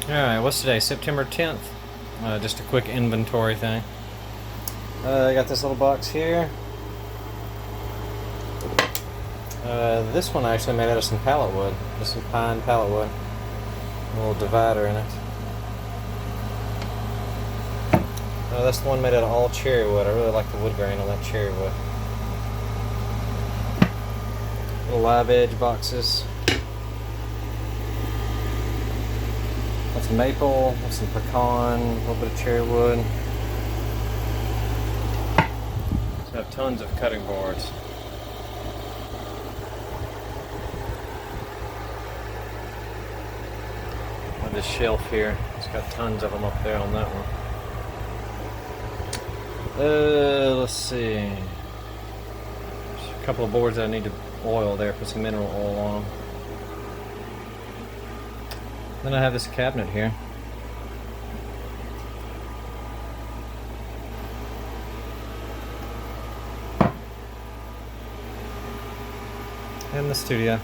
Alright, what's today? September 10th. Just a quick inventory thing. I got this little box here. This one I actually made out of some pallet wood. Just some pine pallet wood. A little divider in it. That's the one made out of all cherry wood. I really like the wood grain on that cherry wood. Little live edge boxes. Got some maple, got some pecan, a little bit of cherry wood. So I have tons of cutting boards. On this shelf here, it's got tons of them up there on that one. Let's see. There's a couple of boards that I need to oil there, put some mineral oil on them. Then I have this cabinet here. And the studio.